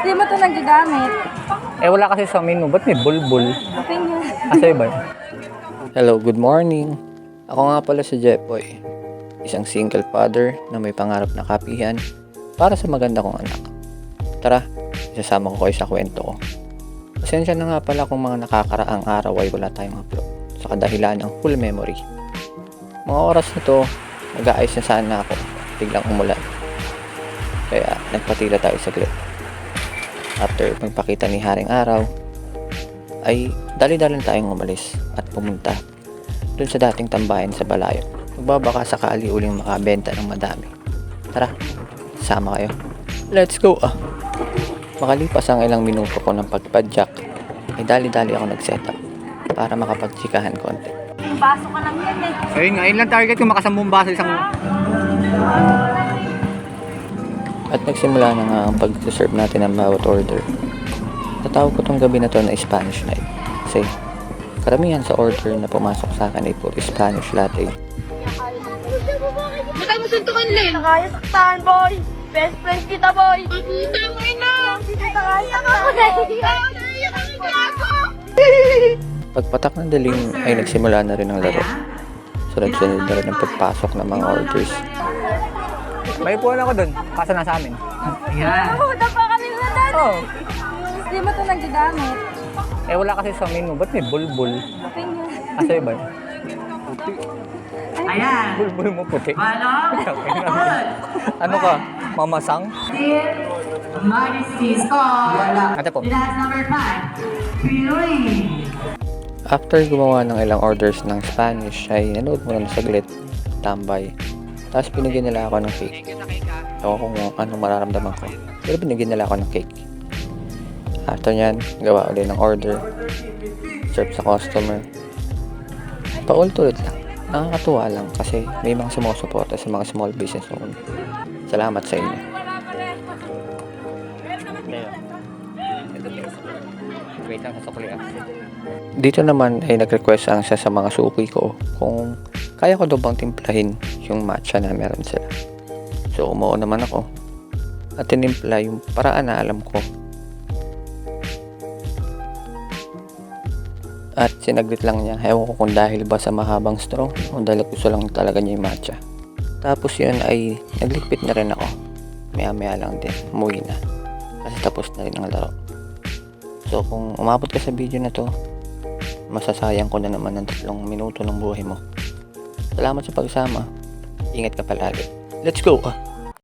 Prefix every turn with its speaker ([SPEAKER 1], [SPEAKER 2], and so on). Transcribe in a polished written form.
[SPEAKER 1] Hindi mo ito nagagamit.
[SPEAKER 2] Wala kasi sa menu. Ba't may bulbul?
[SPEAKER 1] Okay nga.
[SPEAKER 2] Asa ba? Hello, good morning. Ako nga pala si Jeffoy. Isang single father na may pangarap na kapihan para sa maganda kong anak. Tara, isasama ko kayo sa kwento ko. Pasensya na nga pala kung mga nakakaraang araw ay wala tayong upload sa kadahilan ng full memory. Mga oras na to, nag-aayos na sana ako. Biglang umulan. Kaya nagpatila tayo saglit. After magpakita ni Haring Araw, ay dali-dali tayong umalis at pumunta dun sa dating tambayan sa Balayo. Magbabaka sakali uling makabenta ng madami. Tara, sama kayo. Let's go ah! Makalipas ang ilang minuto ko ng pagpadyak, ay dali-dali ako nag-setup para makapagtsikahan konti.
[SPEAKER 1] Baso ka lang yan eh.
[SPEAKER 2] Ayun nga, yun lang target ko, makasampung baso isang... At nagsimula na nga ang pag-serve natin ng bawat order. Tatawag ko tong gabi na to na Spanish night. Kasi karamihan sa order na pumasok sa akin ay puro Spanish latte.
[SPEAKER 1] Bakit mo suntukan, Len? Nakaya saktan, boy. Best friend kita, boy. Puta mo ina. Nakaya ka,
[SPEAKER 2] Pagpatak ng daling ay nagsimula na rin ang laro. Sunod-sunod na rin ang pagpasok ng mga orders. May puwan ako dun, kaso nasa amin.
[SPEAKER 1] Ayan. Puta pa kami na dati.
[SPEAKER 2] Oh.
[SPEAKER 1] Hindi mo ito nagagamit.
[SPEAKER 2] Wala kasi sa menu. Ba't may bulbul?
[SPEAKER 1] Okay nga.
[SPEAKER 2] Asa ba? Puti.
[SPEAKER 3] Ayan.
[SPEAKER 2] Bulbul mo puti.
[SPEAKER 3] Balong.
[SPEAKER 2] Ano ka? Mamasang?
[SPEAKER 3] Dear Majesty's Call.
[SPEAKER 2] Ate po.
[SPEAKER 3] That's number 5. Piling.
[SPEAKER 2] After gumawa ng ilang orders ng Spanish, ay nanood muna ng saglit, tambay. Tapos binigyan nila ako ng cake. Ewan ko kung anong mararamdaman ko. Pero binigyan nila ako ng cake. After nyan, gawa ulit ng order. Serve sa customer. Paulit-ulit lang. Nakakatuwa lang kasi may mga sumusuporta sa mga small business owner. Salamat sa inyo. Wait lang, sasukli ah. Dito naman ay nag-request ang isa sa mga suki ko kung kaya ko daw bang timplahin yung matcha na meron sila. So umuo naman ako at tinimpla yung paraan na alam ko. At sinaglit lang niya. Ewan ko kung dahil ba sa mahabang straw o dahil gusto lang talaga niya yung matcha. Tapos yun ay naglikpit na rin ako. Maya-maya lang din. Umuwi na. Kasi tapos na rin ang laro. So kung umabot ka sa video na to, masasayang ko na naman ng 3 minuto ng buhay mo. Salamat sa pagsama. Ingat ka palagi. Let's go ah!